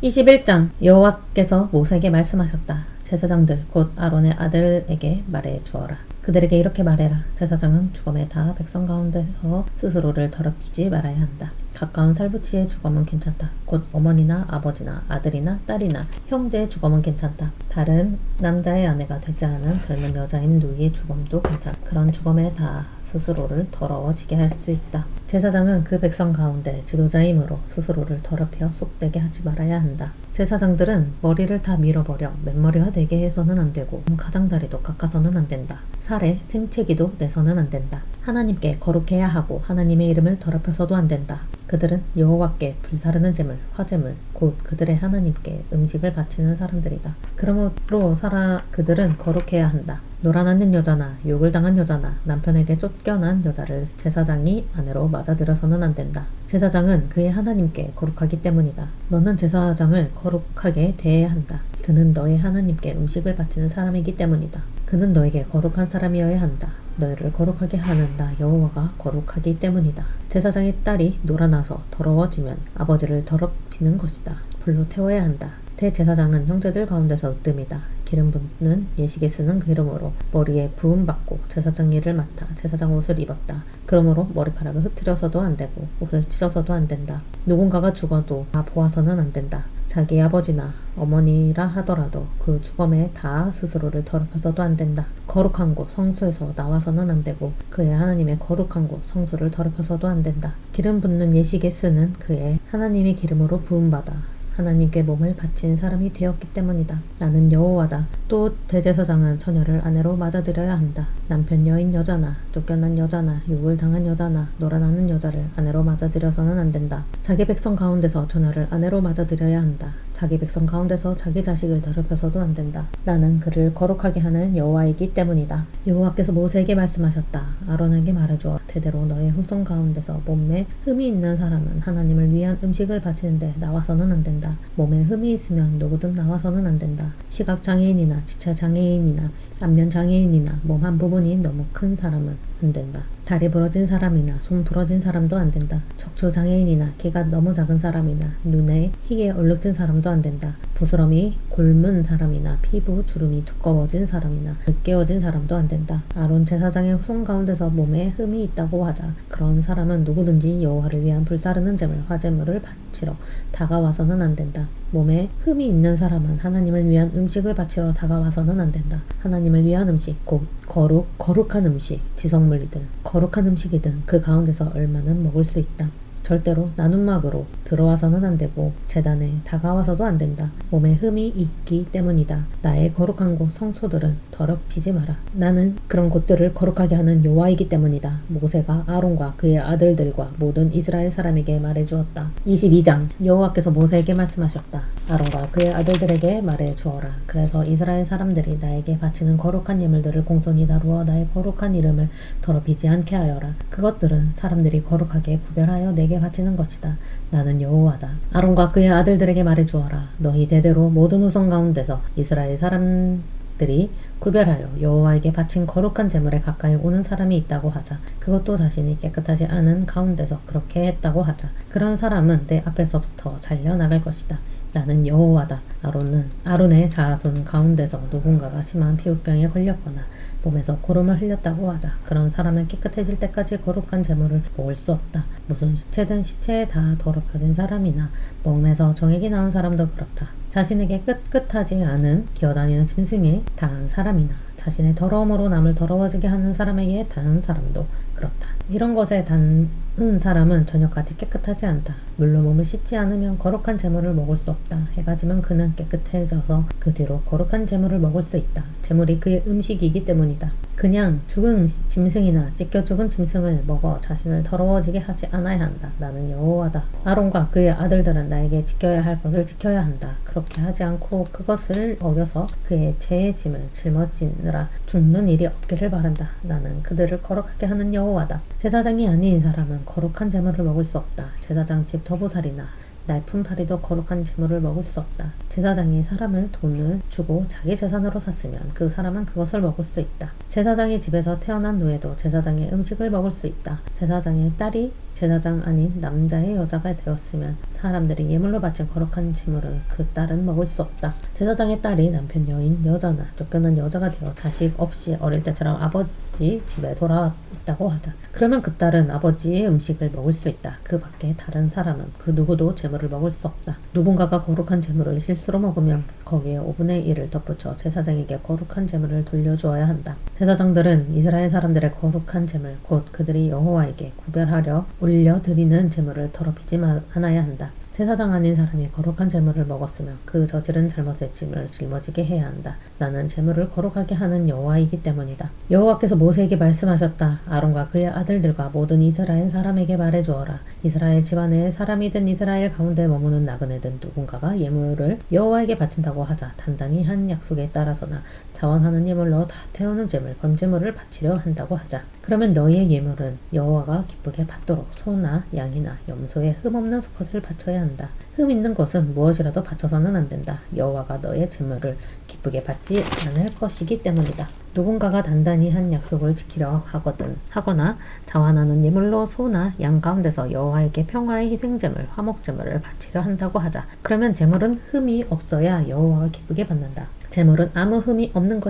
21장 여호와께서 모세에게 말씀하셨다. 제사장들 곧 아론의 아들에게 말해 주어라. 그들에게 이렇게 말해라. 제사장은 주검에 다 백성 가운데서 스스로를 더럽히지 말아야 한다. 가까운 살부치의 주검은 괜찮다. 곧 어머니나 아버지나 아들이나 딸이나 형제의 주검은 괜찮다. 다른 남자의 아내가 되지 않은 젊은 여자인 누이의 주검도 괜찮다. 그런 주검에 다 스스로를 더러워지게 할 수 있다. 제사장은 그 백성 가운데 지도자이므로 스스로를 더럽혀 쏙되게 하지 말아야 한다. 제사장들은 머리를 다 밀어버려 맨머리가 되게 해서는 안 되고 가장자리도 깎아서는 안 된다. 살에 생채기도 내서는 안 된다. 하나님께 거룩해야 하고 하나님의 이름을 더럽혀서도 안 된다. 그들은 여호와께 불사르는 제물, 화제물, 곧 그들의 하나님께 음식을 바치는 사람들이다. 그러므로 그들은 거룩해야 한다. 노란하는 여자나 욕을 당한 여자나 남편에게 쫓겨난 여자를 제사장이 아내로 맞아들여서는 안 된다. 제사장은 그의 하나님께 거룩하기 때문이다. 너는 제사장을 거룩하게 대해야 한다. 그는 너의 하나님께 음식을 바치는 사람이기 때문이다. 그는 너에게 거룩한 사람이어야 한다. 너희를 거룩하게 하는 나 여호와가 거룩하기 때문이다. 제사장의 딸이 놀아나서 더러워지면 아버지를 더럽히는 것이다. 불로 태워야 한다. 대제사장은 형제들 가운데서 으뜸이다. 기름 붓는 예식에 쓰는 기름으로 머리에 부음 받고 제사장 일을 맡아 제사장 옷을 입었다. 그러므로 머리카락을 흐트려서도 안 되고 옷을 찢어서도 안 된다. 누군가가 죽어도 다 보아서는 안 된다. 자기 아버지나 어머니라 하더라도 그 주검에 다 스스로를 더럽혀서도 안 된다. 거룩한 곳 성수에서 나와서는 안 되고 그의 하나님의 거룩한 곳 성수를 더럽혀서도 안 된다. 기름 붓는 예식에 쓰는 그의 하나님의 기름으로 부음받아 하나님께 몸을 바친 사람이 되었기 때문이다. 나는 여호와다. 또 대제사장은 처녀를 아내로 맞아들여야 한다. 남편 여인 여자나 쫓겨난 여자나 욕을 당한 여자나 놀아나는 여자를 아내로 맞아들여서는 안 된다. 자기 백성 가운데서 처녀를 아내로 맞아들여야 한다. 자기 백성 가운데서 자기 자식을 더럽혀서도 안 된다. 나는 그를 거룩하게 하는 여호와이기 때문이다. 여호와께서 모세에게 말씀하셨다. 아론에게 말해줘. 대대로 너의 후손 가운데서 몸에 흠이 있는 사람은 하나님을 위한 음식을 바치는데 나와서는 안 된다. 몸에 흠이 있으면 누구든 나와서는 안 된다. 시각장애인이나 지체장애인이나 안면장애인이나 몸 한 부분이 너무 큰 사람은 안 된다. 다리 부러진 사람이나 손 부러진 사람도 안 된다. 척추장애인이나 키가 너무 작은 사람이나 눈에 희게 얼룩진 사람도 안 된다. 부스럼이 곪은 사람이나 피부 주름이 두꺼워진 사람이나 느끼워진 사람도 안 된다. 아론 제사장의 후손 가운데서 몸에 흠이 있다고 하자. 그런 사람은 누구든지 여호와를 위한 불사르는 제물 화제물을 바치러 다가와서는 안 된다. 몸에 흠이 있는 사람은 하나님을 위한 음식을 바치러 다가와서는 안 된다. 하나님을 위한 음식, 곧 거룩한 음식, 지성물이든 거룩한 음식이든 그 가운데서 얼마는 먹을 수 있다. 절대로 나눔막으로 들어와서는 안 되고 제단에 다가와서도 안 된다. 몸에 흠이 있기 때문이다. 나의 거룩한 곳 성소들은 더럽히지 마라. 나는 그런 곳들을 거룩하게 하는 여호와이기 때문이다. 모세가 아론과 그의 아들들과 모든 이스라엘 사람에게 말해주었다. 22장 여호와께서 모세에게 말씀하셨다. 아론과 그의 아들들에게 말해 주어라. 그래서 이스라엘 사람들이 나에게 바치는 거룩한 예물들을 공손히 다루어 나의 거룩한 이름을 더럽히지 않게 하여라. 그것들은 사람들이 거룩하게 구별하여 내게 바치는 것이다. 나는 여호와다. 아론과 그의 아들들에게 말해 주어라. 너희 대대로 모든 후손 가운데서 이스라엘 사람들이 구별하여 여호와에게 바친 거룩한 제물에 가까이 오는 사람이 있다고 하자. 그것도 자신이 깨끗하지 않은 가운데서 그렇게 했다고 하자. 그런 사람은 내 앞에서부터 잘려나갈 것이다. 나는 여호와다. 아론의 자손 가운데서 누군가가 심한 피부병에 걸렸거나 몸에서 고름을 흘렸다고 하자. 그런 사람은 깨끗해질 때까지 거룩한 제물을 먹을 수 없다. 무슨 시체든 시체에 다 더럽혀진 사람이나 몸에서 정액이 나온 사람도 그렇다. 자신에게 깨끗하지 않은 기어다니는 짐승에 닿은 사람이나 자신의 더러움으로 남을 더러워지게 하는 사람에게 닿은 사람도 그렇다. 이런 것에 닿은 사람은 저녁까지 깨끗하지 않다. 물로 몸을 씻지 않으면 거룩한 제물을 먹을 수 없다. 해가 지면 그는 깨끗해져서 그 뒤로 거룩한 제물을 먹을 수 있다. 제물이 그의 음식이기 때문이다. 그냥 죽은 짐승이나 찢겨 죽은 짐승을 먹어 자신을 더러워지게 하지 않아야 한다. 나는 여호와다. 아론과 그의 아들들은 나에게 지켜야 할 것을 지켜야 한다. 그렇게 하지 않고 그것을 어겨서 그의 죄의 짐을 짊어지느라 죽는 일이 없기를 바란다. 나는 그들을 거룩하게 하는 여호와다. 제사장이 아닌 사람은 거룩한 제물을 먹을 수 없다. 제사장 집 더보살이나 날품 파리도 거룩한 재물을 먹을 수 없다. 제사장이 사람을 돈을 주고 자기 재산으로 샀으면 그 사람은 그것을 먹을 수 있다. 제사장의 집에서 태어난 노예도 제사장의 음식을 먹을 수 있다. 제사장의 딸이 제사장 아닌 남자의 여자가 되었으면 사람들이 예물로 바친 거룩한 제물을 그 딸은 먹을 수 없다. 제사장의 딸이 남편 여인 여자나 쫓겨난 여자가 되어 자식 없이 어릴 때처럼 아버지 집에 돌아왔다고 하자. 그러면 그 딸은 아버지의 음식을 먹을 수 있다. 그 밖에 다른 사람은 그 누구도 제물을 먹을 수 없다. 누군가가 거룩한 제물을 실수로 먹으면 거기에 5분의 1을 덧붙여 제사장에게 거룩한 제물을 돌려주어야 한다. 제사장들은 이스라엘 사람들의 거룩한 제물 곧 그들이 여호와에게 구별하려 올려드리는 제물을 더럽히지 않아야 한다. 제사장 아닌 사람이 거룩한 제물을 먹었으며 그 저지른 잘못의 짐을 짊어지게 해야 한다. 나는 제물을 거룩하게 하는 여호와이기 때문이다. 여호와께서 모세에게 말씀하셨다. 아론과 그의 아들들과 모든 이스라엘 사람에게 말해주어라. 이스라엘 집안에 사람이든 이스라엘 가운데 머무는 나그네든 누군가가 예물을 여호와에게 바친다고 하자 단단히 한 약속에 따라서나 자원하는 예물로 다 태우는 제물 번제물을 바치려 한다고 하자. 그러면 너희의 예물은 여호와가 기쁘게 받도록 소나 양이나 염소의 흠없는 수컷을 바쳐야 한다. 흠 있는 것은 무엇이라도 바쳐서는 안 된다. 여호와가 너의 제물을 기쁘게 받지 않을 것이기 때문이다. 누군가가 단단히 한 약속을 지키려 하거나 자완하는 예물로 소나 양 가운데서 여호와에게 평화의 희생제물, 화목제물을 바치려 한다고 하자. 그러면 제물은 흠이 없어야 여호와가 기쁘게 받는다. 제물은 아무 흠이 없는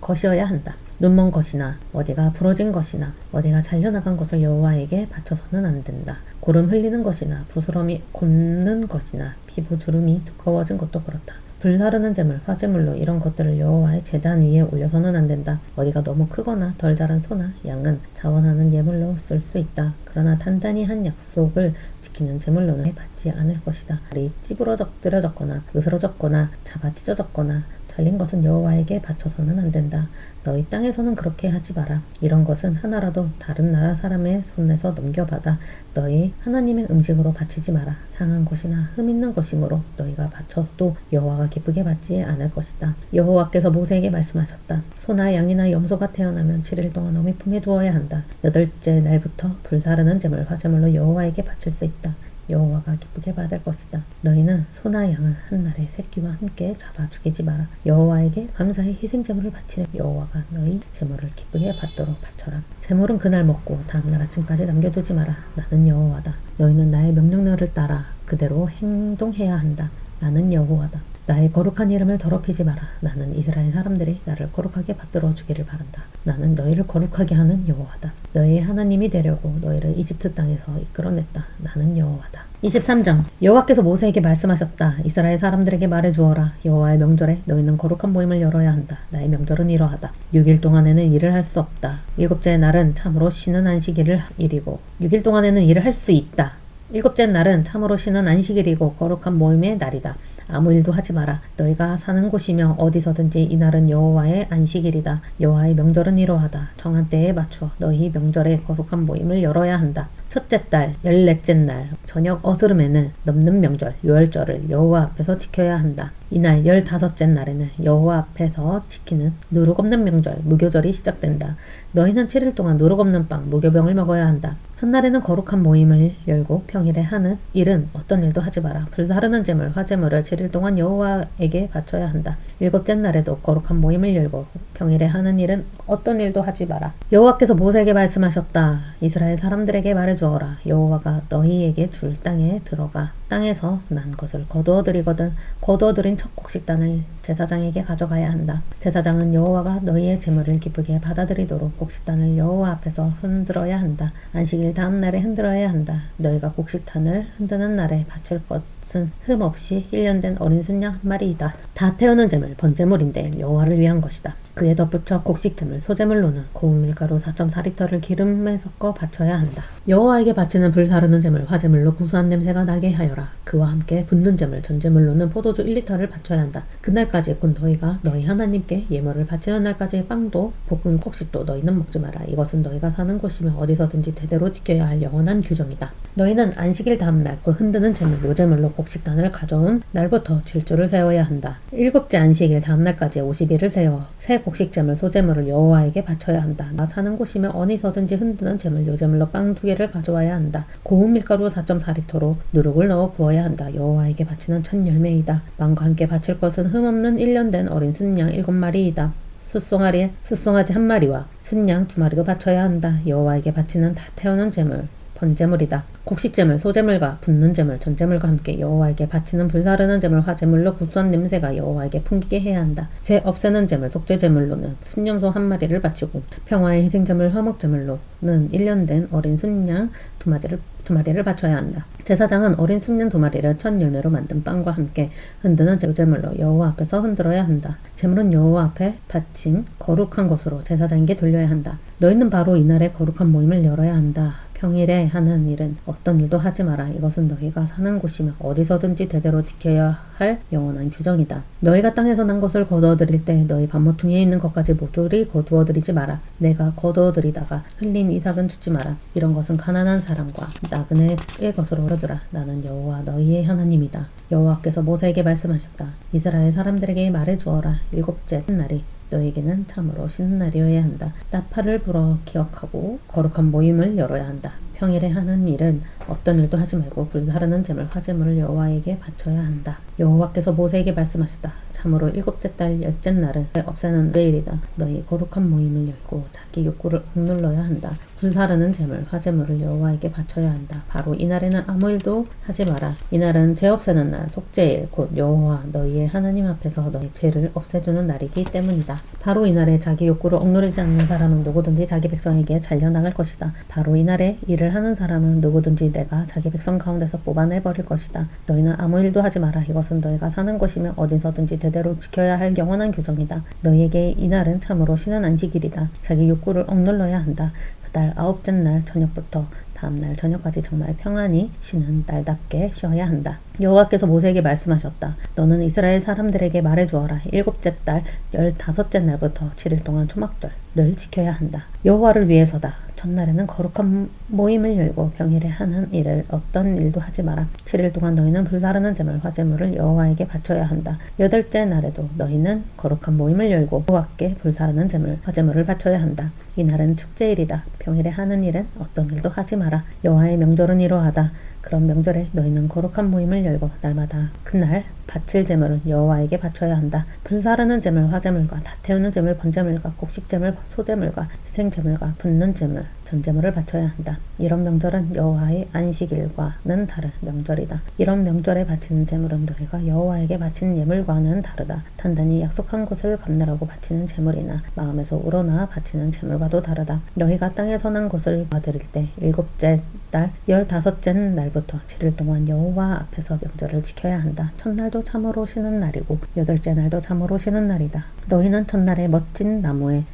것이어야 한다. 눈먼 것이나 어디가 부러진 것이나 어디가 잘려나간 것을 여호와에게 바쳐서는 안 된다. 고름 흘리는 것이나 부스럼이 곪는 것이나 피부 주름이 두꺼워진 것도 그렇다. 불사르는 제물, 화제물로 이런 것들을 여호와의 제단 위에 올려서는 안 된다. 어디가 너무 크거나 덜 자란 소나 양은 자원하는 예물로 쓸 수 있다. 그러나 단단히 한 약속을 지키는 제물로는 받지 않을 것이다. 발이 찌부러졌거나 으스러졌거나 잡아 찢어졌거나 잘린 것은 여호와에게 바쳐서는 안 된다. 너희 땅에서는 그렇게 하지 마라. 이런 것은 하나라도 다른 나라 사람의 손에서 넘겨받아 너희 하나님의 음식으로 바치지 마라. 상한 것이나 흠 있는 것이므로 너희가 바쳐도 여호와가 기쁘게 받지 않을 것이다. 여호와께서 모세에게 말씀하셨다. 소나 양이나 염소가 태어나면 7일 동안 어미 품에 두어야 한다. 8째 날부터 불사르는 제물, 화제물로 여호와에게 바칠 수 있다. 여호와가 기쁘게 받을 것이다. 너희는 소나 양을 한 날에 새끼와 함께 잡아 죽이지 마라. 여호와에게 감사의 희생제물을 바치려 여호와가 너희 제물을 기쁘게 받도록 바쳐라. 제물은 그날 먹고 다음날 아침까지 남겨두지 마라. 나는 여호와다. 너희는 나의 명령들을 따라 그대로 행동해야 한다. 나는 여호와다. 나의 거룩한 이름을 더럽히지 마라. 나는 이스라엘 사람들이 나를 거룩하게 받들어 주기를 바란다. 나는 너희를 거룩하게 하는 여호와다. 너희의 하나님이 되려고 너희를 이집트 땅에서 이끌어냈다. 나는 여호와다. 23장 여호와께서 모세에게 말씀하셨다. 이스라엘 사람들에게 말해주어라. 여호와의 명절에 너희는 거룩한 모임을 열어야 한다. 나의 명절은 이러하다. 6일 동안에는 일을 할 수 없다. 7째 날은 참으로 쉬는 안식일이고 6일 동안에는 일을 할 수 있다. 7째 날은 참으로 쉬는 안식일이고 거룩한 모임의 날이다. 아무 일도 하지 마라. 너희가 사는 곳이며 어디서든지 이날은 여호와의 안식일이다. 여호와의 명절은 이러하다. 정한 때에 맞추어 너희 명절에 거룩한 모임을 열어야 한다. 첫째 달, 14째 날, 저녁 어스름에는 넘는 명절, 유월절을 여호와 앞에서 지켜야 한다. 이날 15째 날에는 여호와 앞에서 지키는 누룩 없는 명절, 무교절이 시작된다. 너희는 7일 동안 누룩 없는 빵, 무교병을 먹어야 한다. 첫날에는 거룩한 모임을 열고 평일에 하는 일은 어떤 일도 하지 마라. 불사르는 제물, 화제물을 7일 동안 여호와에게 바쳐야 한다. 7째 날에도 거룩한 모임을 열고 평일에 하는 일은 어떤 일도 하지 마라. 여호와께서 모세에게 말씀하셨다. 이스라엘 사람들에게 말해주어라. 여호와가 너희에게 줄 땅에 들어가 땅에서 난 것을 거두어들이거든 거두어들인 첫 곡식단을 제사장에게 가져가야 한다. 제사장은 여호와가 너희의 제물을 기쁘게 받아들이도록 곡식단을 여호와 앞에서 흔들어야 한다. 안식일 다음 날에 흔들어야 한다. 너희가 곡식단을 흔드는 날에 바칠 것은 흠 없이 1년 된 어린 순양 한 마리이다. 다 태우는 제물, 번제물인데 여호와를 위한 것이다. 그에 덧붙여 곡식제물, 소제물로는 고운 밀가루 4.4리터를 기름에 섞어 바쳐야 한다. 여호와에게 바치는 불사르는 제물, 화제물로 구수한 냄새가 나게 하여라. 그와 함께 붓는 제물, 전제물로는 포도주 1리터를 바쳐야 한다. 그날까지 곧 너희가 너희 하나님께 예물을 바치는 날까지 빵도 볶은 곡식도 너희는 먹지 마라. 이것은 너희가 사는 곳이며 어디서든지 대대로 지켜야 할 영원한 규정이다. 너희는 안식일 다음 날 곧 흔드는 제물, 요제물로 곡식단을 가져온 날부터 질주를 세워야 한다. 7째 안식일 다음 날까지 50일을 세워 새 곡식제물, 소제물을 여호와에게 바쳐야 한다. 나 사는 곳이며 어디서든지 흔드는 제물, 요제물로 빵 2개를 가져와야 한다. 고운 밀가루 4.4리터로 누룩을 넣어 부어야 한다. 여호와에게 바치는 첫 열매이다. 빵과 함께 바칠 것은 흠없는 1년 된 어린 순양 7마리이다. 숫송아지 1마리와 순양 2마리도 바쳐야 한다. 여호와에게 바치는 다 태우는 제물, 번제물이다. 곡식제물, 소제물과 붓는 제물, 전제물과 함께 여호와에게 바치는 불사르는 제물, 화제물로 구수한 냄새가 여호와에게 풍기게 해야 한다. 죄 없애는 제물, 속죄제물로는 순념소 한 마리를 바치고 평화의 희생제물, 화목제물로는 1년 된 어린 순양 두 마리를 바쳐야 한다. 제사장은 어린 순양 2마리를 첫 열매로 만든 빵과 함께 흔드는 제물로 여호와 앞에서 흔들어야 한다. 제물은 여호와 앞에 바친 거룩한 것으로 제사장에게 돌려야 한다. 너희는 바로 이날에 거룩한 모임을 열어야 한다. 평일에 하는 일은 어떤 일도 하지 마라. 이것은 너희가 사는 곳이며 어디서든지 대대로 지켜야 할 영원한 규정이다. 너희가 땅에서 난 것을 거두어들일 때 너희 밭모퉁이에 있는 것까지 모조리 거두어들이지 마라. 내가 거두어들이다가 흘린 이삭은 주지 마라. 이런 것은 가난한 사람과 나그네의 것으로 거두라. 나는 여호와 너희의 하나님이다. 여호와께서 모세에게 말씀하셨다. 이스라엘 사람들에게 말해주어라. 7째 날이 너에게는 참으로 쉬는 날이어야 한다. 나팔을 불어 기억하고 거룩한 모임을 열어야 한다. 평일에 하는 일은 어떤 일도 하지 말고 불사르는 제물, 화제물을 여호와에게 바쳐야 한다. 여호와께서 모세에게 말씀하셨다. 참으로 7째 달 10째 날은 없애는 일이다. 너희 거룩한 모임을 열고 자기 욕구를 억눌러야 한다. 불사르는 제물, 화제물을 여호와에게 바쳐야 한다. 바로 이날에는 아무 일도 하지 마라. 이날은 죄 없애는 날, 속죄일, 곧 여호와 너희의 하나님 앞에서 너희 죄를 없애주는 날이기 때문이다. 바로 이날에 자기 욕구를 억누르지 않는 사람은 누구든지 자기 백성에게 잘려나갈 것이다. 바로 이날에 일을 하는 사람은 누구든지 내가 자기 백성 가운데서 뽑아내버릴 것이다. 너희는 아무 일도 하지 마라. 이것은 너희가 사는 곳이며 어디서든지 대대로 지켜야 할 영원한 규정이다. 너희에게 이날은 참으로 쉬는 안식일이다. 자기 욕구를 억눌러야 한다. 달 9째 날 저녁부터 다음날 저녁까지 정말 평안히 쉬는 날답게 쉬어야 한다. 여호와께서 모세에게 말씀하셨다. 너는 이스라엘 사람들에게 말해주어라. 7째 달 15째 날부터 7일 동안 초막절을 지켜야 한다. 여호와를 위해서다. 첫날에는 거룩한 모임을 열고 평일에 하는 일을 어떤 일도 하지 마라. 7일 동안 너희는 불사르는 제물, 화제물을 여호와에게 바쳐야 한다. 8째 날에도 너희는 거룩한 모임을 열고 여호와께 불사르는 제물, 화제물을 바쳐야 한다. 이날은 축제일이다. 평일에 하는 일은 어떤 일도 하지 마라. 여호와의 명절은 이러하다. 그런 명절에 너희는 거룩한 모임을 열고 날마다 그날 바칠 제물은 여호와에게 바쳐야 한다. 불사르는 제물, 화제물과 다 태우는 제물, 번제물과 곡식제물, 소제물과 희생제물과 붓는 제물, 전제물을 바쳐야 한다. 이런 명절은 여호와의 안식일과는 다른 명절이다. 이런 명절에 바치는 제물은 너희가 여호와에게 바치는 예물과는 다르다. 단단히 약속한 것을 갚느라고 바치는 제물이나 마음에서 우러나 바치는 제물과도 다르다. 너희가 땅에서 난 것을 도와드릴 때 7째 달 15째 날부터 7일 동안 여호와 앞에서 명절을 지켜야 한다. 첫날도 참으로 쉬는 날이고 8째 날도 참으로 쉬는 날이다. 너희는 첫날에 멋진 나무의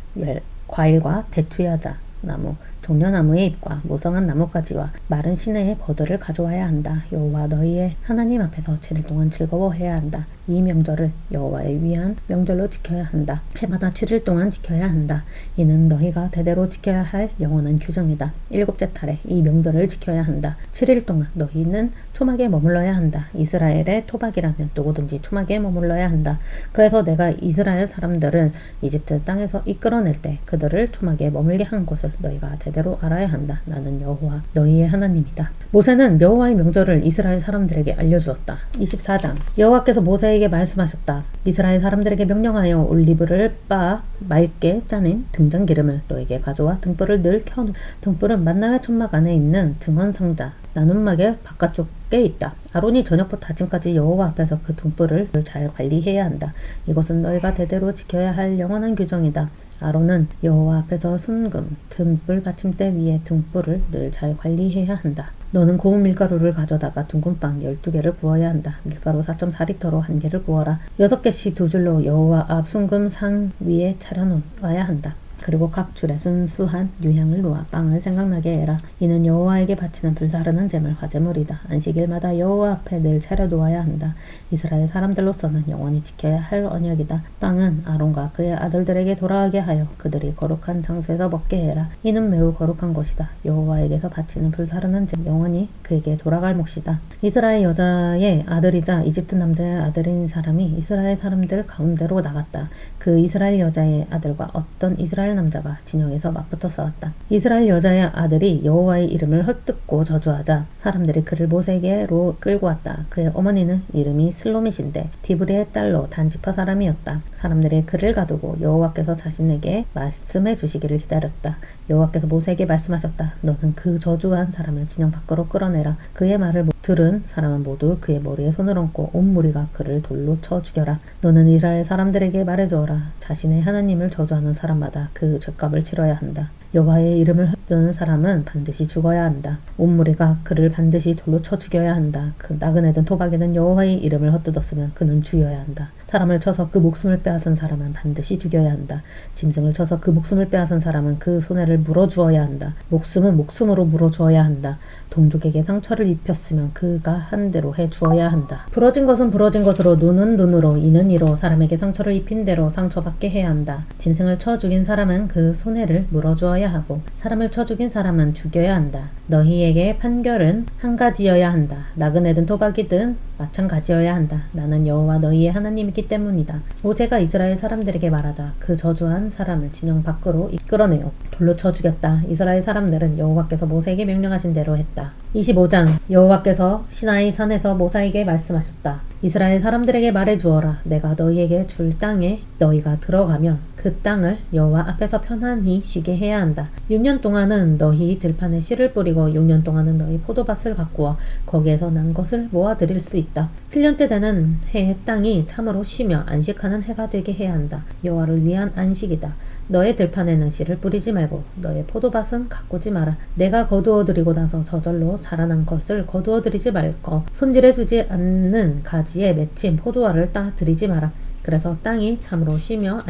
과일과 대추야자 나무, 종려나무의 잎과 무성한 나뭇가지와 마른 시내의 버들을 가져와야 한다. 여호와 너희의 하나님 앞에서 7일 동안 즐거워해야 한다. 이 명절을 여호와의 위한 명절로 지켜야 한다. 해마다 7일 동안 지켜야 한다. 이는 너희가 대대로 지켜야 할 영원한 규정이다. 7째 달에 이 명절을 지켜야 한다. 7일 동안 너희는 초막에 머물러야 한다. 이스라엘의 토박이라면 누구든지 초막에 머물러야 한다. 그래서 내가 이스라엘 사람들을 이집트 땅에서 이끌어낼 때 그들을 초막에 머물게 한 곳을 너희가 대대로 알아야 한다. 나는 여호와 너희의 하나님이다. 모세는 여호와의 명절을 이스라엘 사람들에게 알려주었다. 24장 여호와께서 모세에게 말씀하셨다. 이스라엘 사람들에게 명령하여 올리브를 빻아 맑게 짜낸 등잔기름을 너에게 가져와 등불을 늘 켜놓. 등불은 만나의 천막 안에 있는 증언상자 나눔막의 바깥쪽에 있다. 아론이 저녁부터 아침까지 여호와 앞에서 그 등불을 잘 관리해야 한다. 이것은 너희가 대대로 지켜야 할 영원한 규정이다. 아론은 여호와 앞에서 순금, 등불 받침대 위에 등불을 늘 잘 관리해야 한다. 너는 고운 밀가루를 가져다가 둥근빵 12개를 부어야 한다. 밀가루 4.4리터로 1개를 부어라. 6개씩 2줄로 여호와 앞 순금 상 위에 차려놓아야 한다. 그리고 각 줄에 순수한 유향을 놓아 빵을 생각나게 해라. 이는 여호와에게 바치는 불사르는 제물, 화제물이다. 안식일마다 여호와 앞에 늘 차려놓아야 한다. 이스라엘 사람들로서는 영원히 지켜야 할 언약이다. 빵은 아론과 그의 아들들에게 돌아가게 하여 그들이 거룩한 장소에서 먹게 해라. 이는 매우 거룩한 것이다. 여호와에게서 바치는 불사르는 제물, 영원히 그에게 돌아갈 몫이다. 이스라엘 여자의 아들이자 이집트 남자의 아들인 사람이 이스라엘 사람들 가운데로 나갔다. 그 이스라엘 여자의 아들과 어떤 이스라엘 남자가 진영에서 맞붙어 싸웠다. 이스라엘 여자의 아들이 여호와의 이름을 헛듣고 저주하자 사람들이 그를 모세에게로 끌고 왔다. 그의 어머니는 이름이 슬로밋인데 디브리의 딸로 단지파 사람이었다. 사람들이 그를 가두고 여호와께서 자신에게 말씀해 주시기를 기다렸다. 여호와께서 모세에게 말씀하셨다. 너는 그 저주한 사람을 진영 밖으로 끌어내라. 그의 말을 들은 사람은 모두 그의 머리에 손을 얹고 온 무리가 그를 돌로 쳐 죽여라. 너는 이스라엘 사람들에게 말해주어라. 자신의 하나님을 저주하는 사람마다 그 죄값을 치러야 한다. 여호와의 이름을 헛드는 사람은 반드시 죽어야 한다. 온 무리가 그를 반드시 돌로 쳐 죽여야 한다. 그 나그네든 토박이든 여호와의 이름을 헛뜯었으면 그는 죽여야 한다. 사람을 쳐서 그 목숨을 빼앗은 사람은 반드시 죽여야 한다. 짐승을 쳐서 그 목숨을 빼앗은 사람은 그 손해를 물어주어야 한다. 목숨은 목숨으로 물어주어야 한다. 동족에게 상처를 입혔으면 그가 한 대로 해주어야 한다. 부러진 것은 부러진 것으로, 눈은 눈으로, 이는 이로 사람에게 상처를 입힌 대로 상처받게 해야 한다. 짐승을 쳐 죽인 사람은 그 손해를 물어주어야 하고 사람을 쳐 죽인 사람은 죽여야 한다. 너희에게 판결은 한 가지여야 한다. 나그네든 토박이든 마찬가지여야 한다. 나는 여호와 너희의 하나님이기 때문이다. 모세가 이스라엘 사람들에게 말하자 그 저주한 사람을 진영 밖으로 이끌어내어 돌로 쳐 죽였다. 이스라엘 사람들은 여호와께서 모세에게 명령하신 대로 했다. 25장 여호와께서 시나이 산에서 모세에게 말씀하셨다. 이스라엘 사람들에게 말해주어라. 내가 너희에게 줄 땅에 너희가 들어가면 그 땅을 여호와 앞에서 편안히 쉬게 해야 한다. 6년 동안은 너희 들판에 씨를 뿌리고 6년 동안은 너희 포도밭을 가꾸어 거기에서 난 것을 모아들일 수 있다. 7년째 되는 해의 땅이 참으로 쉬며 안식하는 해가 되게 해야 한다. 여호와를 위한 안식이다. 너의 들판에는 씨를 뿌리지 말고 너의 포도밭은 가꾸지 마라. 내가 거두어들이고 나서 저절로 자라난 것을 거두어들이지 말고 손질해주지 않는 가지에 맺힌 포도알을 따들이지 마라. 그래서 땅이 참으로 쉬며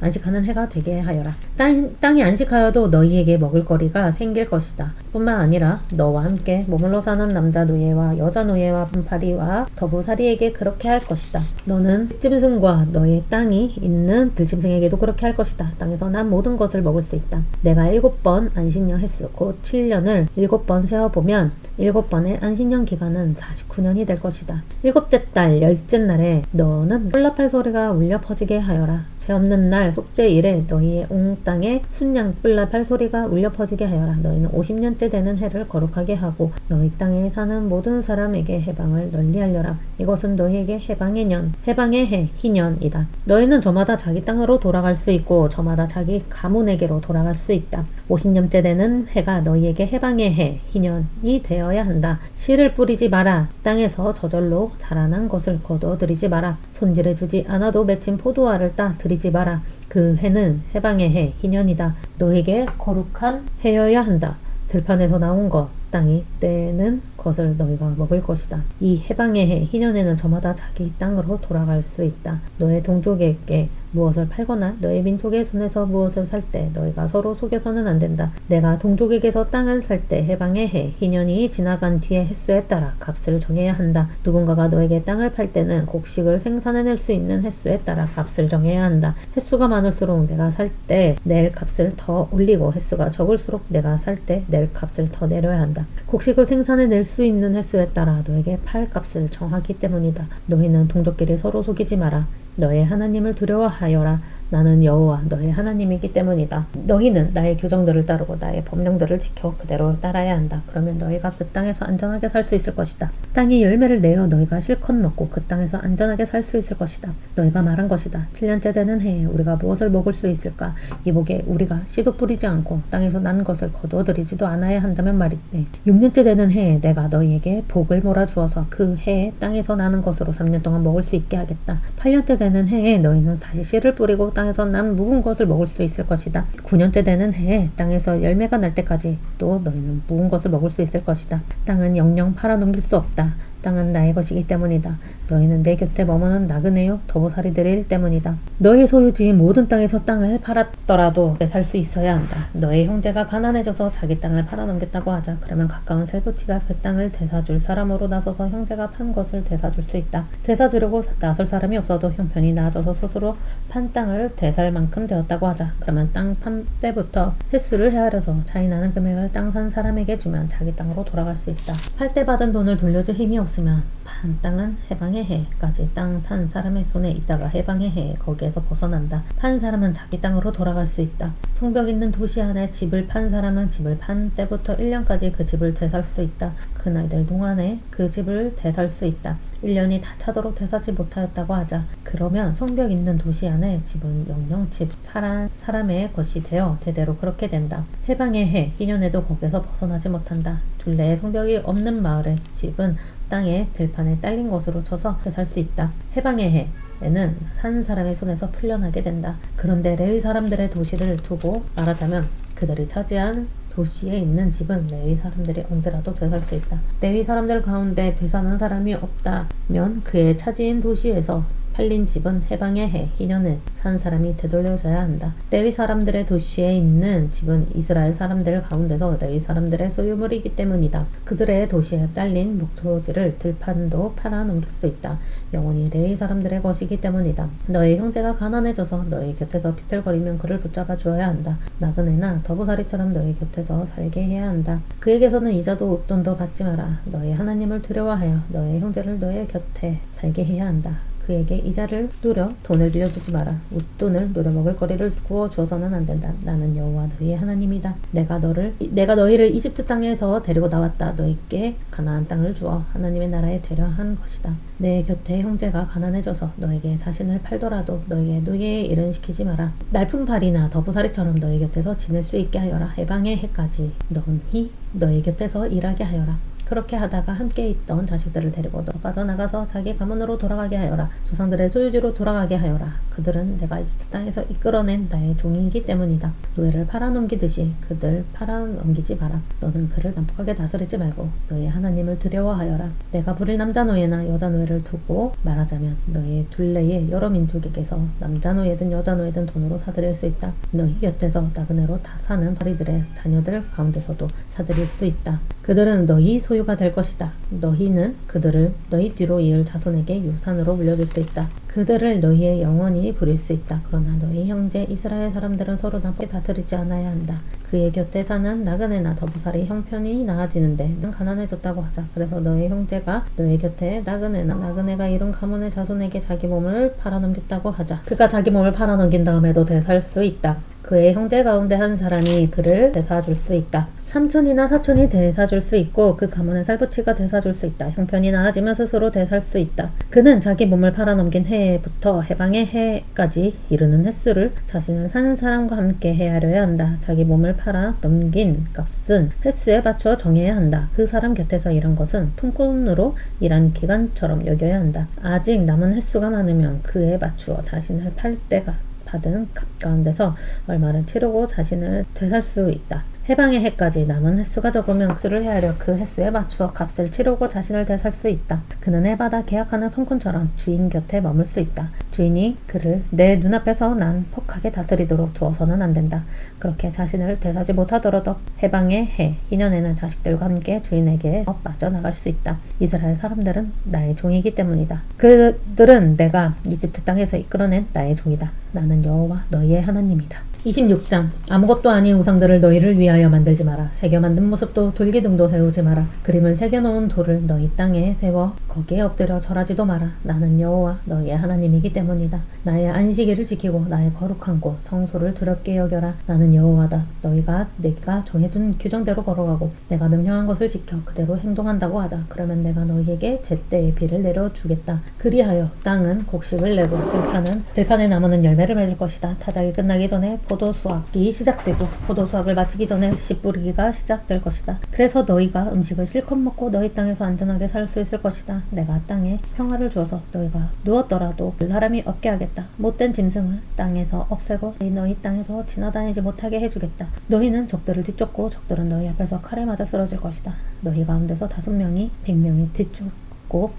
안식하는 해가 되게 하여라. 땅이 안식하여도 너희에게 먹을 거리가 생길 것이다. 뿐만 아니라 너와 함께 머물러 사는 남자 노예와 여자 노예와 분파리와 더부살이에게 그렇게 할 것이다. 너는 들짐승과 너의 땅이 있는 들짐승에게도 그렇게 할 것이다. 땅에서 난 모든 것을 먹을 수 있다. 내가 7번 안식년 횟수 곧 7년을 7번 세어보면 7번의 안식년 기간은 49년이 될 것이다. 7째 달 10째 날에 너는 뿔나팔 소리가 울려 퍼지게 하여라. 죄 없는 날 속죄일에 너희의 온 땅에 순양 뿔나팔 소리가 울려 퍼지게 하여라. 너희는 50년째 되는 해를 거룩하게 하고 너희 땅에 사는 모든 사람에게 해방을 널리 알려라. 이것은 너희에게 해방의 년, 해방의 해, 희년이다. 너희는 저마다 자기 땅으로 돌아갈 수 있고 저마다 자기 가문에게로 돌아갈 수 있다. 50년째 되는 해가 너희에게 해방의 해, 희년이 되어야 한다. 씨를 뿌리지 마라. 땅에서 저절로 자라난 것을 거두어들이지 마라. 손질해주지 않아도 맺힌 포도알을 따들이지 마라. 그 해는 해방의 해, 희년이다. 너에게 거룩한 해여야 한다. 들판에서 나온 것, 땅이 떼는 것을 너희가 먹을 것이다. 이 해방의 해, 희년에는 저마다 자기 땅으로 돌아갈 수 있다. 너의 동족에게 무엇을 팔거나 너의 민족의 손에서 무엇을 살 때 너희가 서로 속여서는 안 된다. 내가 동족에게서 땅을 살 때 해방의 해, 희년이 지나간 뒤에 횟수에 따라 값을 정해야 한다. 누군가가 너에게 땅을 팔 때는 곡식을 생산해낼 수 있는 횟수에 따라 값을 정해야 한다. 횟수가 많을수록 내가 살 때 낼 값을 더 올리고 횟수가 적을수록 내가 살 때 낼 값을 더 내려야 한다. 곡식을 생산해낼 수 있는 횟수에 따라 너에게 팔 값을 정하기 때문이다. 너희는 동족끼리 서로 속이지 마라. 너의 하나님을 두려워하여라. 나는 여호와 너의 하나님이기 때문이다. 너희는 나의 규정들을 따르고 나의 법령들을 지켜 그대로 따라야 한다. 그러면 너희가 그 땅에서 안전하게 살 수 있을 것이다. 땅이 열매를 내어 너희가 실컷 먹고 그 땅에서 안전하게 살 수 있을 것이다. 너희가 말한 것이다. 7년째 되는 해에 우리가 무엇을 먹을 수 있을까? 이보게 우리가 씨도 뿌리지 않고 땅에서 난 것을 거두어들이지도 않아야 한다면 말이네. 6년째 되는 해에 내가 너희에게 복을 몰아주어서 그 해에 땅에서 나는 것으로 3년 동안 먹을 수 있게 하겠다. 8년째 되는 해에 너희는 다시 씨를 뿌리고 땅에서 난 묵은 것을 먹을 수 있을 것이다. 9년째 되는 해에 땅에서 열매가 날 때까지 또 너희는 묵은 것을 먹을 수 있을 것이다. 땅은 영영 팔아넘길 수 없다. 땅은 나의 것이기 때문이다. 너희는 내 곁에 머무는 나그네요 더부살이들일 때문이다. 너의 소유지인 모든 땅에서 땅을 팔았더라도 살 수 있어야 한다. 너의 형제가 가난해져서 자기 땅을 팔아넘겼다고 하자. 그러면 가까운 셀부치가 그 땅을 되사줄 사람으로 나서서 형제가 판 것을 되사줄 수 있다. 되사주려고 나설 사람이 없어도 형편이 나아져서 스스로 판 땅을 되살 만큼 되었다고 하자. 그러면 땅 판 때부터 횟수를 헤아려서 차이나는 금액을 땅 산 사람에게 주면 자기 땅으로 돌아갈 수 있다. 팔 때 받은 돈을 돌려줄 힘이 없으면 판 땅은 해방의 해까지 땅 산 사람의 손에 있다가 해방의 해에 거기에서 벗어난다. 판 사람은 자기 땅으로 돌아갈 수 있다. 성벽 있는 도시 안에 집을 판 사람은 집을 판 때부터 1년까지 그 집을 되살 수 있다. 그날들 동안에 그 집을 되살 수 있다. 1년이 다 차도록 되사지 못하였다고 하자. 그러면 성벽 있는 도시 안에 집은 영영 집 사람의 것이 되어 대대로 그렇게 된다. 해방의 해 희년에도 거기서 벗어나지 못한다. 둘레에 성벽이 없는 마을의 집은 땅에 들판에 딸린 것으로 쳐서 되살 수 있다. 해방의 해 에는 산 사람의 손에서 풀려나게 된다. 그런데 레위 사람들의 도시를 두고 말하자면 그들이 차지한 도시에 있는 집은 레위 사람들이 언제라도 되살 수 있다. 레위 사람들 가운데 되사는 사람이 없다면 그의 차지인 도시에서 팔린 집은 해방의 해 희년을 산 사람이 되돌려줘야 한다. 레위 사람들의 도시에 있는 집은 이스라엘 사람들 가운데서 레위 사람들의 소유물이기 때문이다. 그들의 도시에 딸린 목초지를 들판도 팔아 넘길 수 있다. 영원히 레위 사람들의 것이기 때문이다. 너의 형제가 가난해져서 너의 곁에서 비틀거리면 그를 붙잡아 주어야 한다. 나그네나 더부살이처럼 너의 곁에서 살게 해야 한다. 그에게서는 이자도 웃돈도 받지 마라. 너의 하나님을 두려워하여 너의 형제를 너의 곁에 살게 해야 한다. 그에게 이자를 누려 돈을 빌려주지 마라. 웃돈을 누려 먹을 거리를 구워 주어서는 안 된다. 나는 여호와 너희의 하나님이다. 내가 너희를 이집트 땅에서 데리고 나왔다. 너희께 가나안 땅을 주어 하나님의 나라에 되려 한 것이다. 내 곁에 형제가 가난해져서 너에게 자신을 팔더라도 너에게 노예의 일은 시키지 마라. 날품팔이나 더부살이처럼 너희 곁에서 지낼 수 있게 하여라. 해방의 해까지 너희 곁에서 일하게 하여라. 그렇게 하다가 함께 있던 자식들을 데리고 너 빠져나가서 자기 가문으로 돌아가게 하여라. 조상들의 소유지로 돌아가게 하여라. 그들은 내가 이집트 땅에서 이끌어낸 나의 종이기 때문이다. 노예를 팔아넘기듯이 그들 팔아넘기지 마라. 너는 그를 난폭하게 다스리지 말고 너의 하나님을 두려워하여라. 내가 부릴 남자 노예나 여자 노예를 두고 말하자면 너의 둘레에 여러 민족에게서 남자 노예든 여자 노예든 돈으로 사들일 수 있다. 너희 곁에서 나그네로 다 사는 파리들의 자녀들 가운데서도 사들일 수 있다. 그들은 너희 소유가 될 것이다. 너희는 그들을 너희 뒤로 이을 자손에게 유산으로 물려줄 수 있다. 그들을 너희의 영원히 부릴 수 있다. 그러나 너희 형제 이스라엘 사람들은 서로 나쁘게 다스리지 않아야 한다. 그의 곁에 사는 나그네나 더부살이 형편이 나아지는데 는 가난해졌다고 하자. 그래서 너의 형제가 너의 곁에 나그네가 이룬 가문의 자손에게 자기 몸을 팔아넘겼다고 하자. 그가 자기 몸을 팔아넘긴 다음에도 되살 수 있다. 그의 형제 가운데 한 사람이 그를 되사줄 수 있다. 삼촌이나 사촌이 되사줄 수 있고 그 가문의 살부치가 되사줄 수 있다. 형편이 나아지면 스스로 되살 수 있다. 그는 자기 몸을 팔아넘긴 해부터 해방의 해까지 이르는 횟수를 자신을 사는 사람과 함께 헤아려야 한다. 자기 몸을 팔아넘긴 값은 횟수에 맞춰 정해야 한다. 그 사람 곁에서 일한 것은 품꾼으로 일한 기간처럼 여겨야 한다. 아직 남은 횟수가 많으면 그에 맞추어 자신을 팔 때가 받은 값 가운데서 얼마를 치르고 자신을 되살 수 있다. 해방의 해까지 남은 횟수가 적으면 그를 헤아려 그 횟수에 맞추어 값을 치르고 자신을 되살 수 있다. 그는 해받아 계약하는 품꾼처럼 주인 곁에 머물 수 있다. 주인이 그를 내 눈앞에서 난폭하게 다스리도록 두어서는 안 된다. 그렇게 자신을 되사지 못하더라도 해방의 해 희년에는 자식들과 함께 주인에게 빠져나갈 수 있다. 이스라엘 사람들은 나의 종이기 때문이다. 그들은 내가 이집트 땅에서 이끌어낸 나의 종이다. 나는 여호와 너희의 하나님이다. 26장 아무것도 아닌 우상들을 너희를 위하여 만들지 마라. 새겨 만든 모습도 돌기둥도 세우지 마라. 그림을 새겨놓은 돌을 너희 땅에 세워 거기에 엎드려 절하지도 마라. 나는 여호와 너희의 하나님이기 때문이다. 나의 안식일을 지키고 나의 거룩한 곳 성소를 두렵게 여겨라. 나는 여호와다. 내가 정해준 규정대로 걸어가고 내가 명령한 것을 지켜 그대로 행동한다고 하자. 그러면 내가 너희에게 제때의 비를 내려주겠다. 그리하여 땅은 곡식을 내고 들판의 나무는 열매를 맺을 것이다. 타작이 끝나기 전에 포도수확이 시작되고 포도수확을 마치기 전에 씨 뿌리기가 시작될 것이다. 그래서 너희가 음식을 실컷 먹고 너희 땅에서 안전하게 살 수 있을 것이다. 내가 땅에 평화를 주어서 너희가 누웠더라도 사람이 없게 하겠다. 못된 짐승을 땅에서 없애고 너희 땅에서 지나다니지 못하게 해주겠다. 너희는 적들을 뒤쫓고 적들은 너희 앞에서 칼에 맞아 쓰러질 것이다. 너희 가운데서 5명이 100명이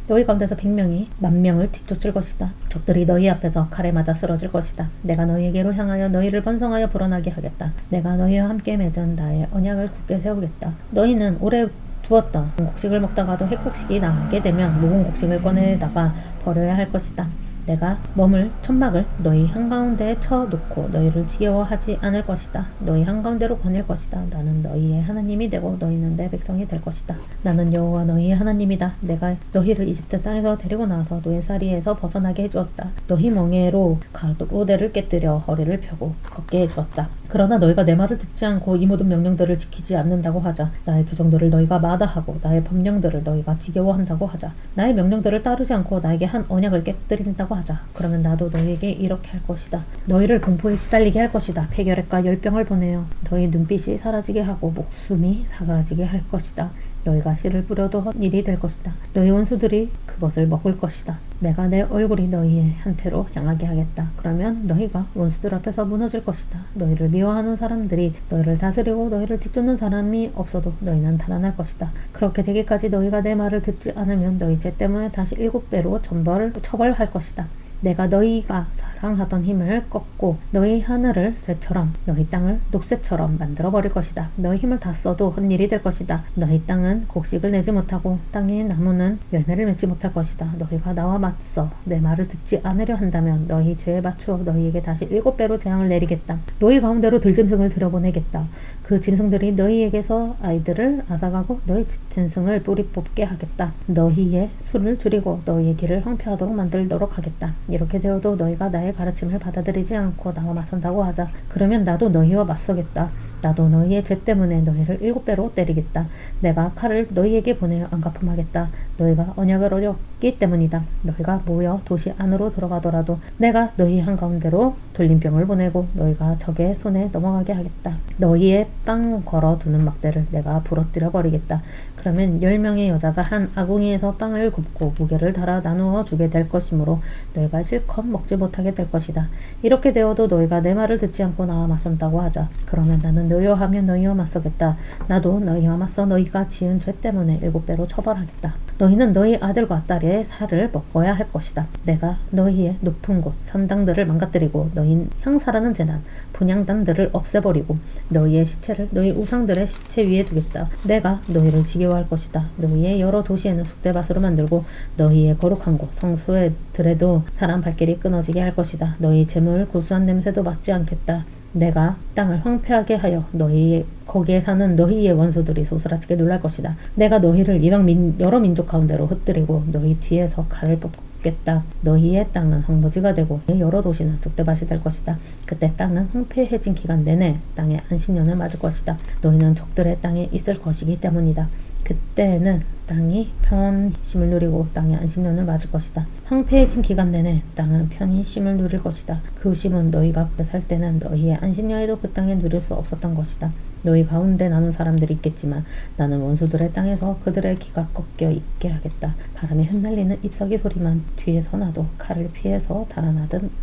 너희 가운데서 100명이 10,000명을 뒤쫓을 것이다. 적들이 너희 앞에서 칼에 맞아 쓰러질 것이다. 내가 너희에게로 향하여 너희를 번성하여 불어나게 하겠다. 내가 너희와 함께 맺은 나의 언약을 굳게 세우겠다. 너희는 오래 두었던 곡식을 먹다가도 핵곡식이 나게 되면 묵은 곡식을 꺼내다가 버려야 할 것이다. 내가 머물 천막을 너희 한가운데에 쳐놓고 너희를 지겨워하지 않을 것이다. 너희 한가운데로 거닐 것이다. 나는 너희의 하나님이 되고 너희는 내 백성이 될 것이다. 나는 여호와 너희의 하나님이다. 내가 너희를 이집트 땅에서 데리고 나와서 노예살이에서 벗어나게 해주었다. 너희 멍에로 가로대를 깨뜨려 허리를 펴고 걷게 해주었다. 그러나 너희가 내 말을 듣지 않고 이 모든 명령들을 지키지 않는다고 하자. 나의 규정들을 너희가 마다하고 나의 법령들을 너희가 지겨워한다고 하자. 나의 명령들을 따르지 않고 나에게 한 언약을 깨뜨린다고 하자. 그러면 나도 너희에게 이렇게 할 것이다. 너희를 공포에 시달리게 할 것이다. 폐결핵과 열병을 보내어 너희 눈빛이 사라지게 하고 목숨이 사그라지게 할 것이다. 너희가 씨를 뿌려도 헛일이 될 것이다. 너희 원수들이 그것을 먹을 것이다. 내가 내 얼굴이 너희한테로 향하게 하겠다. 그러면 너희가 원수들 앞에서 무너질 것이다. 너희를 미워하는 사람들이 너희를 다스리고 너희를 뒤쫓는 사람이 없어도 너희는 달아날 것이다. 그렇게 되기까지 너희가 내 말을 듣지 않으면 너희 죄 때문에 다시 7배로 처벌할 것이다. 내가 너희가 사랑하던 힘을 꺾고 너희 하늘을 새처럼 너희 땅을 녹새처럼 만들어버릴 것이다. 너희 힘을 다 써도 헛일이 될 것이다. 너희 땅은 곡식을 내지 못하고 땅의 나무는 열매를 맺지 못할 것이다. 너희가 나와 맞서 내 말을 듣지 않으려 한다면 너희 죄에 맞추어 너희에게 다시 7배로 재앙을 내리겠다. 너희 가운데로 들짐승을 들여보내겠다. 그 짐승들이 너희에게서 아이들을 앗아가고 너희 짐승을 뿌리 뽑게 하겠다. 너희의 수를 줄이고 너희의 길을 황폐하도록 만들도록 하겠다. 이렇게 되어도 너희가 나의 가르침을 받아들이지 않고 나와 맞선다고 하자. 그러면 나도 너희와 맞서겠다. 나도 너희의 죄 때문에 너희를 7배로 때리겠다. 내가 칼을 너희에게 보내어 안갚음하겠다. 너희가 언약을 어겼기 때문이다. 너희가 모여 도시 안으로 들어가더라도 내가 너희 한가운데로 돌림병을 보내고 너희가 적의 손에 넘어가게 하겠다. 너희의 빵 걸어두는 막대를 내가 부러뜨려 버리겠다. 그러면 10명의 여자가 한 아궁이에서 빵을 굽고 무게를 달아 나누어 주게 될 것이므로 너희가 실컷 먹지 못하게 될 것이다. 이렇게 되어도 너희가 내 말을 듣지 않고 나와 맞선다고 하자. 그러면 나는 너희와 하면 너희와 맞서겠다. 나도 너희와 맞서 너희가 지은 죄 때문에 7배로 처벌하겠다. 너희는 너희 아들과 딸의 살을 먹어야 할 것이다. 내가 너희의 높은 곳 산당들을 망가뜨리고 너희 향사라는 재단 분향단들을 없애버리고 너희의 시체를 너희 우상들의 시체 위에 두겠다. 내가 너희를 지겨워할 것이다. 너희의 여러 도시에는 쑥대밭으로 만들고 너희의 거룩한 곳 성소들에도 사람 발길이 끊어지게 할 것이다. 너희 재물 구수한 냄새도 맡지 않겠다. 내가 땅을 황폐하게 하여 거기에 사는 너희의 원수들이 소스라치게 놀랄 것이다. 내가 너희를 이방 여러 민족 가운데로 흩뜨리고 너희 뒤에서 칼을 뽑겠다. 너희의 땅은 황무지가 되고 여러 도시는 쑥대밭이 될 것이다. 그때 땅은 황폐해진 기간 내내 땅의 안식년을 맞을 것이다. 너희는 적들의 땅에 있을 것이기 때문이다. 그때는 땅이 편히 쉼을 누리고 땅의 안식년을 맞을 것이다. 황폐해진 기간 내내 땅은 편히 쉼을 누릴 것이다. 그 쉼은 너희가 그때 살 때는 너희의 안식년에도 그 땅에 누릴 수 없었던 것이다. 너희 가운데 남은 사람들이 있겠지만 나는 원수들의 땅에서 그들의 귀가 꺾여 있게 하겠다. 바람에 흩날리는 잎사귀 소리만 뒤에서 나도 칼을 피해서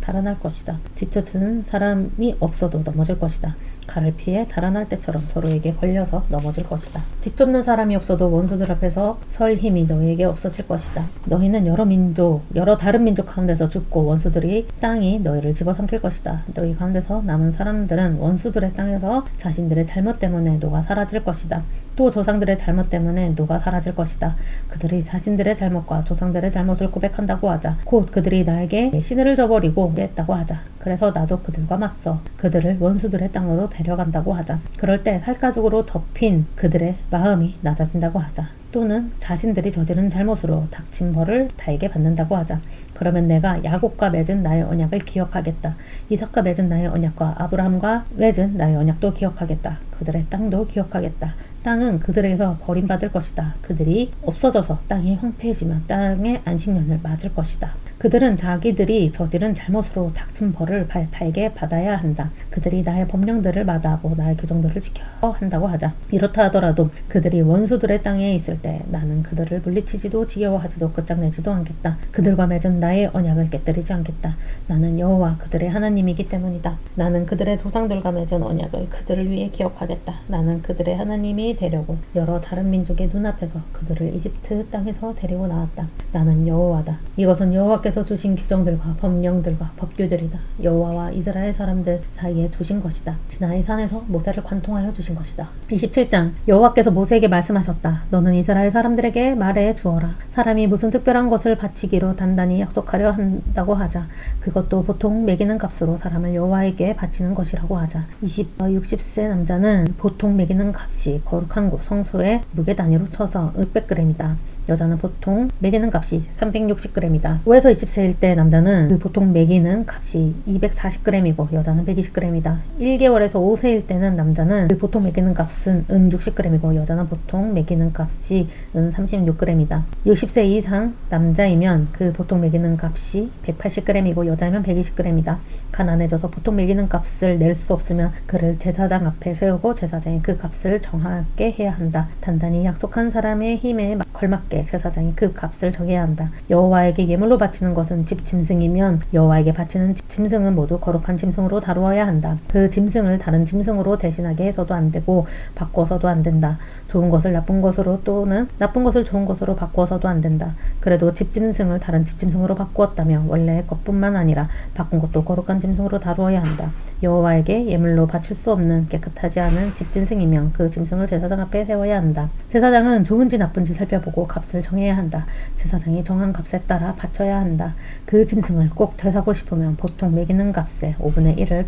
달아날 것이다. 뒤쫓는 사람이 없어도 넘어질 것이다. 칼을 피해 달아날 때처럼 서로에게 걸려서 넘어질 것이다. 뒤쫓는 사람이 없어도 원수들 앞에서 설 힘이 너희에게 없어질 것이다. 너희는 여러 다른 민족 가운데서 죽고 원수들이 땅이 너희를 집어삼킬 것이다. 너희 가운데서 남은 사람들은 원수들의 땅에서 자신들의 잘못 때문에 녹아 사라질 것이다. 또 조상들의 잘못 때문에 녹아 사라질 것이다. 그들이 자신들의 잘못과 조상들의 잘못을 고백한다고 하자. 곧 그들이 나에게 신을 저버리고 냈다고 하자. 그래서 나도 그들과 맞서 그들을 원수들의 땅으로 데려간다고 하자. 그럴 때 살가죽으로 덮인 그들의 마음이 낮아진다고 하자. 또는 자신들이 저지른 잘못으로 닥친 벌을 달게 받는다고 하자. 그러면 내가 야곱과 맺은 나의 언약을 기억하겠다. 이삭과 맺은 나의 언약과 아브라함과 맺은 나의 언약도 기억하겠다. 그들의 땅도 기억하겠다. 땅은 그들에게서 버림받을 것이다. 그들이 없어져서 땅이 황폐해지면 땅의 안식년을 맞을 것이다. 그들은 자기들이 저지른 잘못으로 닥친 벌을 달게 받아야 한다. 그들이 나의 법령들을 마다하고 나의 규정들을 지켜야 한다고 하자. 이렇다 하더라도 그들이 원수들의 땅에 있을 때 나는 그들을 물리치지도 지겨워하지도 끝장내지도 않겠다. 그들과 맺은 나의 언약을 깨뜨리지 않겠다. 나는 여호와 그들의 하나님이기 때문이다. 나는 그들의 조상들과 맺은 언약을 그들을 위해 기억하겠다. 나는 그들의 하나님이 되려고 여러 다른 민족의 눈앞에서 그들을 이집트 땅에서 데리고 나왔다. 나는 여호와다. 이것은 여호와께서 주신 규정들과 법령들과 법규들이다. 여호와와 이스라엘 사람들 사이에 주신 것이다. 시나이 산에서 모세를 관통하여 주신 것이다. 27장 여호와께서 모세에게 말씀하셨다. 너는 이스라엘 사람들에게 말해 주어라. 사람이 무슨 특별한 것을 바치기로 단단히 약속하려 한다고 하자. 그것도 보통 매기는 값으로 사람을 여호와에게 바치는 것이라고 하자. 60세 남자는 보통 매기는 값이 거룩한 곳 성소의 무게 단위로 쳐서 600g이다. 여자는 보통 매기는 값이 360g이다. 5에서 20세일 때 남자는 그 보통 매기는 값이 240g이고 여자는 120g이다. 1개월에서 5세일 때는 남자는 그 보통 매기는 값은 은 60g이고 여자는 보통 매기는 값이 은 36g이다. 60세 이상 남자이면 그 보통 매기는 값이 180g이고 여자이면 120g이다. 가난해져서 보통 매기는 값을 낼 수 없으면 그를 제사장 앞에 세우고 제사장이 그 값을 정하게 해야 한다. 단단히 약속한 사람의 힘에 걸맞게 제사장이 그 값을 정해야 한다. 여호와에게 예물로 바치는 것은 집 짐승이면 여호와에게 바치는 집 짐승은 모두 거룩한 짐승으로 다루어야 한다. 그 짐승을 다른 짐승으로 대신하게 해서도 안 되고 바꿔서도 안 된다. 좋은 것을 나쁜 것으로 또는 나쁜 것을 좋은 것으로 바꿔서도 안 된다. 그래도 집 짐승을 다른 집 짐승으로 바꾸었다면 원래의 것뿐만 아니라 바꾼 것도 거룩한 짐승으로 다루어야 한다. 여호와에게 예물로 바칠 수 없는 깨끗하지 않은 집 짐승이면 그 짐승을 제사장 앞에 세워야 한다. 제사장은 좋은지 나쁜지 살펴보고 값을 정해야 한다. 제사장이 정한 값에 따라 바쳐야 한다. 그 짐승을 꼭 되사고 싶으면 보통 매기는 값에 5분의 1을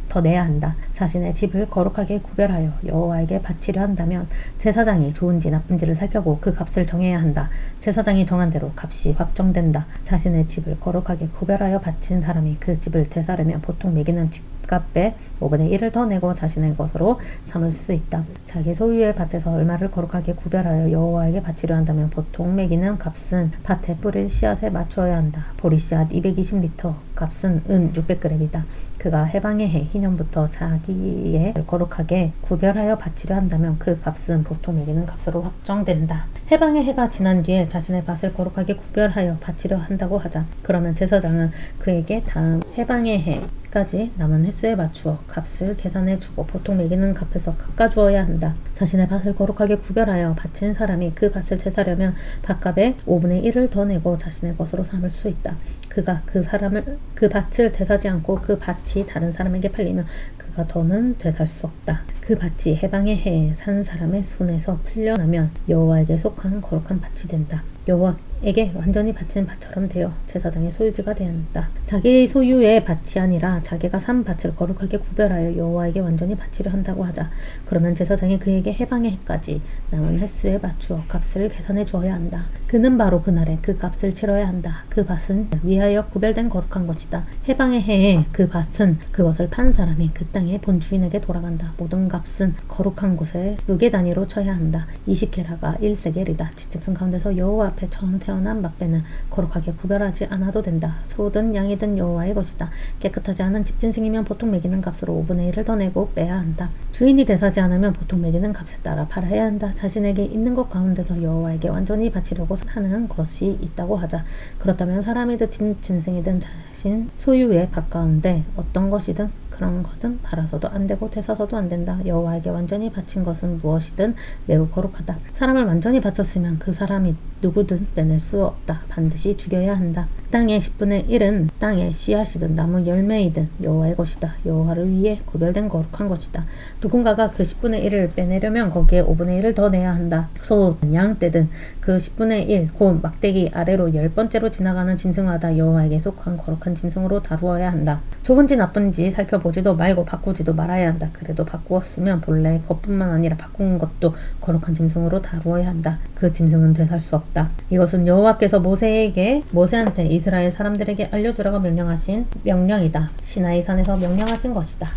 더 내야 한다. 자신의 집을 거룩하게 구별하여 여호와에게 바치려 한다면 제사장이 좋은지 나쁜지를 살펴보고 그 값을 정해야 한다. 제사장이 정한 대로 값이 확정된다. 자신의 집을 거룩하게 구별하여 바친 사람이 그 집을 되사려면 보통 매기는 집값에 5분의 1을 더 내고 자신의 것으로 삼을 수 있다. 자기 소유의 밭에서 얼마를 거룩하게 구별하여 여호와에게 바치려 한다면 보통 매기는 값은 밭에 뿌릴 씨앗에 맞추어야 한다. 보리씨앗 220리터 값은 은 600g이다. 그가 해방의 해 희년부터 자기의 거룩하게 구별하여 바치려 한다면 그 값은 보통 매기는 값으로 확정된다. 해방의 해가 지난 뒤에 자신의 밭을 거룩하게 구별하여 바치려 한다고 하자. 그러면 제사장은 그에게 다음 해방의 해까지 남은 횟수에 맞추어 값을 계산해 주고 보통 매기는 값에서 깎아주어야 한다. 자신의 밭을 거룩하게 구별하여 바친 사람이 그 밭을 제사려면 밭값의 5분의 1을 더 내고 자신의 것으로 삼을 수 있다. 그가 그 밭을 되사지 않고 그 밭이 다른 사람에게 팔리면 그가 더는 되살 수 없다. 그 밭이 해방의 해에 산 사람의 손에서 풀려나면 여호와에게 속한 거룩한 밭이 된다. 여호와에게 완전히 바친 밭처럼 되어 제사장의 소유지가 된다. 자기 소유의 밭이 아니라 자기가 산 밭을 거룩하게 구별하여 여호와에게 완전히 바치려 한다고 하자. 그러면 제사장이 그에게 해방의 해까지 남은 횟수에 맞추어 값을 계산해 주어야 한다. 그는 바로 그날에 그 값을 치러야 한다. 그 밭은 위하여 구별된 거룩한 것이다. 해방의 해에 그 밭은 그것을 판 사람이 그 땅의 본주인에게 돌아간다. 모든 값은 거룩한 곳에 무게 단위로 쳐야 한다. 20게라가 1세겔이다. 집짐승 가운데서 여호와 앞에 처음 태어난 막배는 거룩하게 구별하지 않아도 된다. 소든 양이든 여호와의 것이다. 깨끗하지 않은 집짐승이면 보통 매기는 값으로 5분의 1을 더 내고 빼야 한다. 주인이 되사지 않으면 보통 매기는 값에 따라 팔아야 한다. 자신에게 있는 것 가운데서 여호와에게 완전히 바치려고 하는 것이 있다고 하자. 그렇다면 사람이든 짐승이든 자신 소유의 밭 가운데 어떤 것이든 그런 것은 팔아서도 안 되고 되사서도 안 된다. 여호와에게 완전히 바친 것은 무엇이든 매우 거룩하다. 사람을 완전히 바쳤으면 그 사람이 누구든 빼낼 수 없다. 반드시 죽여야 한다. 땅의 10분의 1은 땅의 씨앗이든 나무 열매이든 여호와의 것이다. 여호와를 위해 구별된 거룩한 것이다. 누군가가 그 10분의 1을 빼내려면 거기에 5분의 1을 더 내야 한다. 소, 양 떼든 그 10분의 1, 곧 막대기 아래로 10번째로 지나가는 짐승마다 여호와에게 속한 거룩한 짐승으로 다루어야 한다. 좋은지 나쁜지 살펴보지도 말고 바꾸지도 말아야 한다. 그래도 바꾸었으면 본래 것뿐만 아니라 바꾼 것도 거룩한 짐승으로 다루어야 한다. 그 짐승은 되살 수 없다. 이것은 여호와께서 모세한테 이스라엘 사람들에게 알려주라고 명령하신 명령이다. 시나이 산에서 명령하신 것이다.